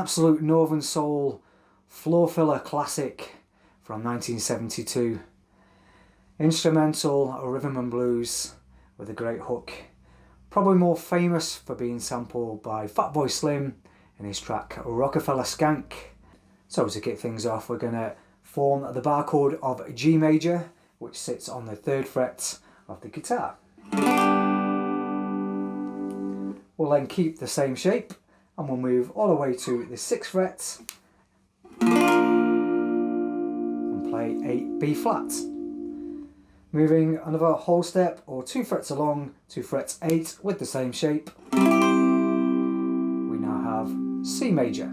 absolute Northern Soul floor filler classic from 1972. Instrumental rhythm and blues with a great hook. Probably more famous for being sampled by Fatboy Slim in his track Rockefeller Skank. So to kick things off, we're going to form the bar chord of G major, which sits on the 3rd fret of the guitar. We'll then keep the same shape and we'll move all the way to the 6th fret and play a B flat. Moving another whole step or 2 frets along to fret 8 with the same shape, we now have C major.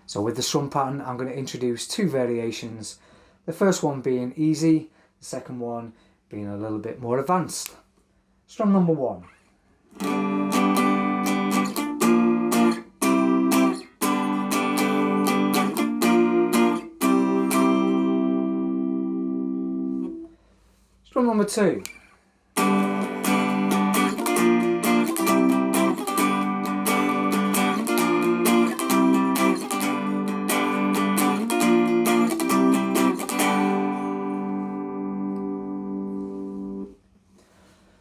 So with the strum pattern, I'm going to introduce 2 variations. The first one being easy, the second one being a little bit more advanced. Strum number 1. Strum number 2.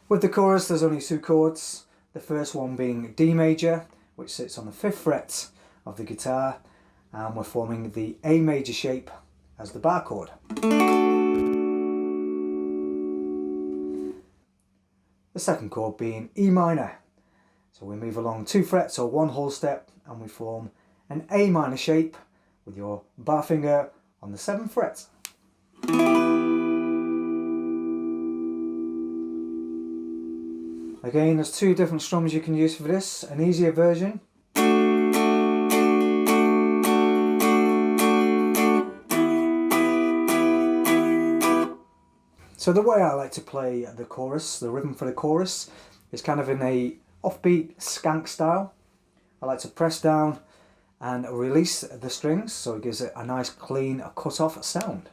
With the chorus, there's only 2 chords. The first one being D major, which sits on the 5th fret of the guitar, and we're forming the A major shape as the bar chord. The second chord being E minor. So we move along 2 frets or 1 whole step and we form an A minor shape with your bar finger on the 7th fret. Again, there's 2 different strums you can use for this. An easier version. So the way I like to play the chorus, the rhythm for the chorus, is kind of in a offbeat skank style. I like to press down and release the strings so it gives it a nice clean cut off sound.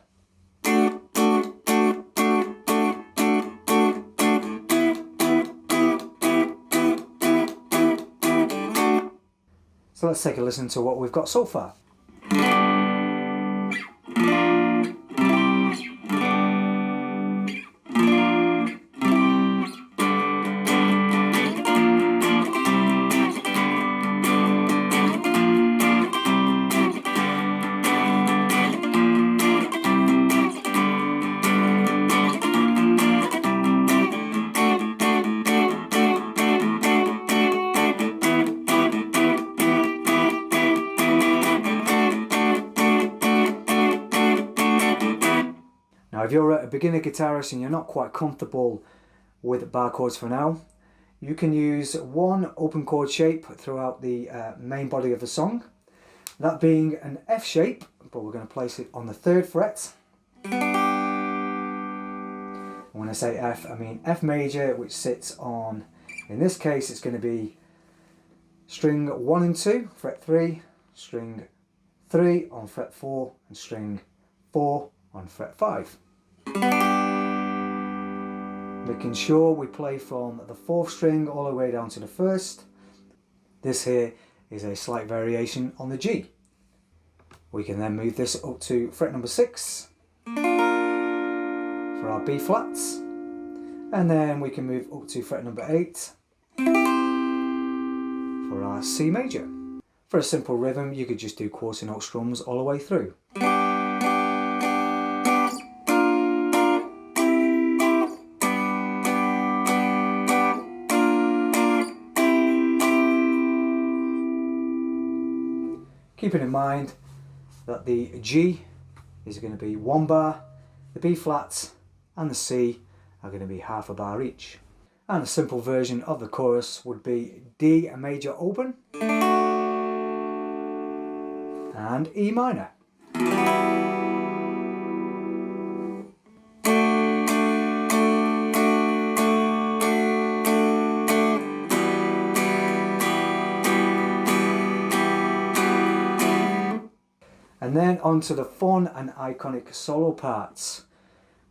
So let's take a listen to what we've got so far. Now if you're a beginner guitarist and you're not quite comfortable with bar chords for now, you can use one open chord shape throughout the main body of the song. That being an F shape, but we're going to place it on the 3rd fret. And when I say F, I mean F major, which sits on, in this case it's going to be string 1 and 2, fret 3, string 3 on fret 4, and string 4 on fret 5. Making sure we play from the 4th string all the way down to the 1st. This here is a slight variation on the G. We can then move this up to fret number 6 for our B flats, and then we can move up to fret number 8 for our C major. For a simple rhythm, you could just do quarter note strums all the way through. Keeping in mind that the G is going to be 1 bar, the B flats and the C are going to be half a bar each. And a simple version of the chorus would be D major open and E minor. And then on to the fun and iconic solo parts,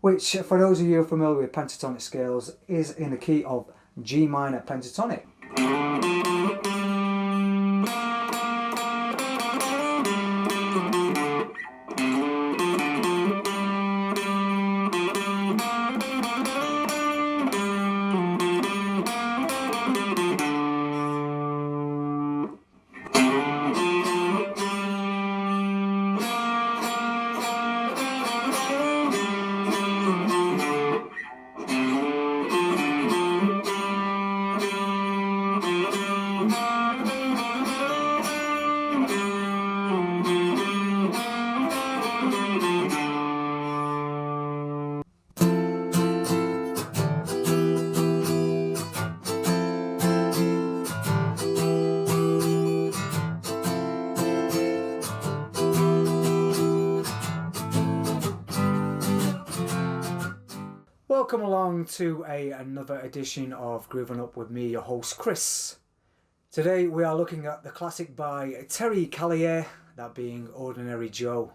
which for those of you familiar with pentatonic scales is in the key of G Minor Pentatonic. Welcome along to another edition of Grooving Up with me, your host Chris. Today we are looking at the classic by Terry Callier, that being Ordinary Joe.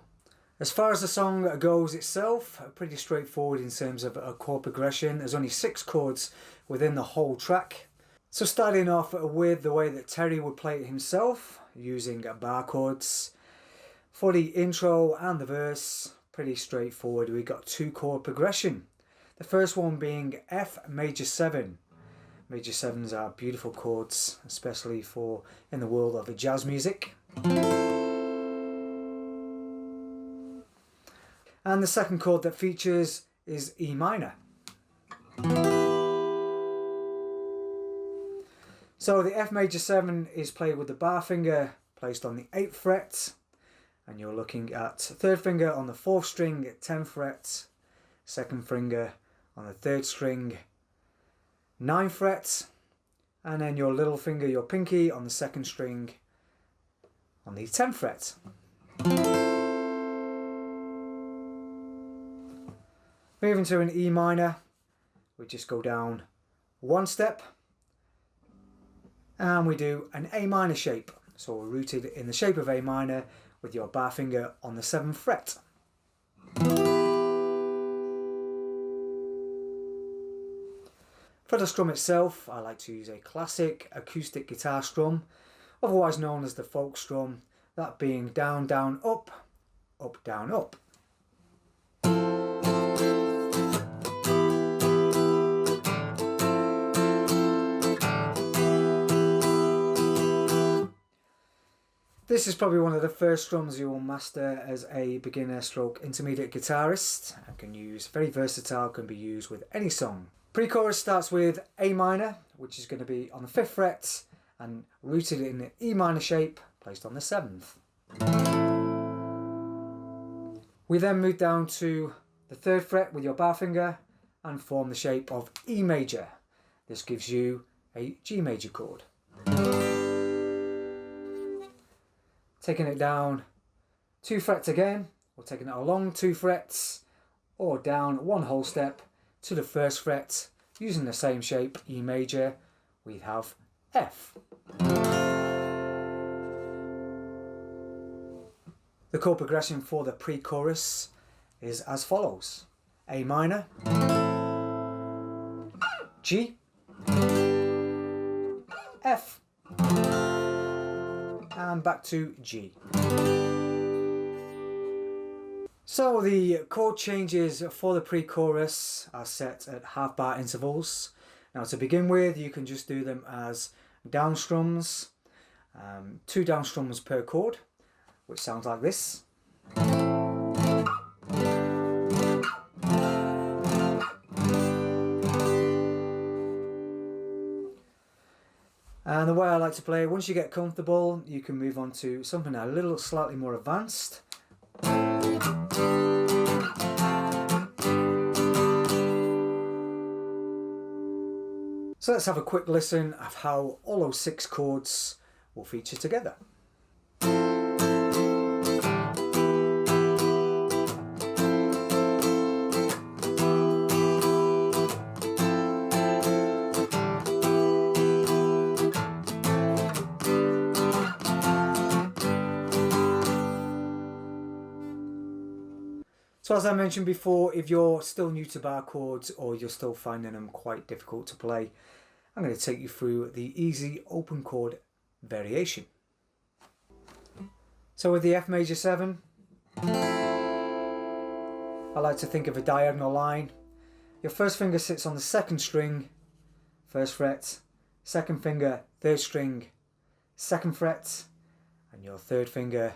As far as the song goes itself, pretty straightforward in terms of a chord progression. There's only 6 chords within the whole track. So starting off with the way that Terry would play it himself, using Barre Chords. For the intro and the verse, pretty straightforward. We got 2 chord progression. The first one being F major 7. Major 7s are beautiful chords, especially for in the world of jazz music. And the second chord that features is E minor. So the F major 7 is played with the bar finger placed on the 8th fret, and you're looking at 3rd finger on the 4th string at 10th fret, 2nd finger on the 3rd string, 9th fret, and then your little finger, your pinky, on the 2nd string on the 10th fret. Moving to an E minor, we just go down 1 step and we do an A minor shape. So we're rooted in the shape of A minor with your bar finger on the 7th fret. For the strum itself, I like to use a classic acoustic guitar strum, otherwise known as the folk strum, that being down, down, up, down, up. This is probably one of the first strums you will master as a beginner stroke intermediate guitarist, and can use, very versatile, can be used with any song. Pre-chorus starts with A minor, which is going to be on the 5th fret and rooted in the E minor shape placed on the 7th. We then move down to the 3rd fret with your bar finger and form the shape of E major. This gives you a G major chord. Taking it down 2 frets again, or taking it along 2 frets, or down 1 whole step to the 1st fret, using the same shape, E major, we have F. The chord progression for the pre-chorus is as follows: A minor, G, F, and back to G. So the chord changes for the pre-chorus are set at half bar intervals. Now to begin with, you can just do them as down strums, 2 down strums per chord, which sounds like this. And the way I like to play, once you get comfortable, you can move on to something a little slightly more advanced. So let's have a quick listen of how all those 6 chords will feature together. So as I mentioned before, if you're still new to bar chords or you're still finding them quite difficult to play, I'm going to take you through the easy open chord variation. So with the F major 7, I like to think of a diagonal line. Your 1st finger sits on the 2nd string, 1st fret, 2nd finger, 3rd string, 2nd fret, and your 3rd finger,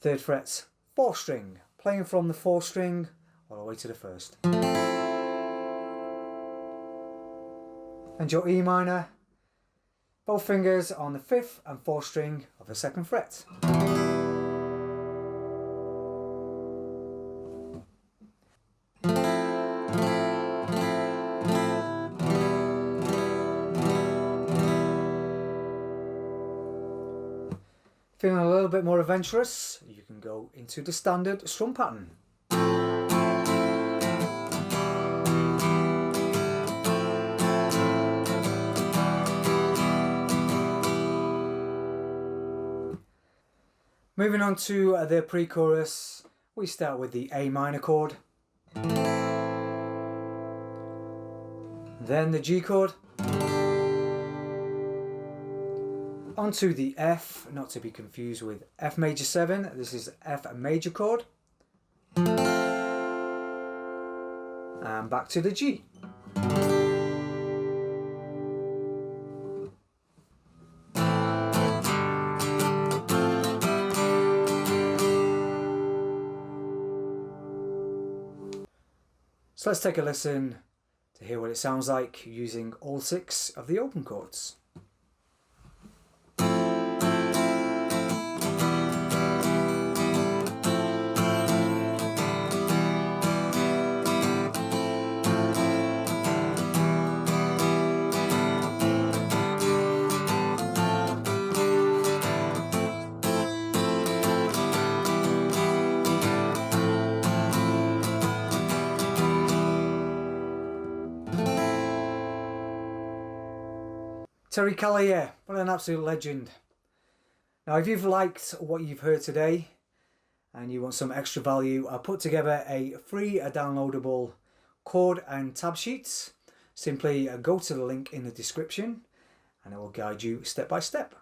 3rd fret, 4th string, playing from the 4th string all the way to the 1st. And your E minor, both fingers on the 5th and 4th string of the 2nd fret. Feeling a little bit more adventurous, you can go into the standard strum pattern. Moving on to the pre-chorus, we start with the A minor chord, then the G chord, onto the F, not to be confused with F major 7, this is F major chord, and back to the G. So let's take a listen to hear what it sounds like using all 6 of the open chords. Terry Callier, what an absolute legend. Now if you've liked what you've heard today and you want some extra value, I put together a free downloadable chord and tab sheets. Simply go to the link in the description and it will guide you step by step.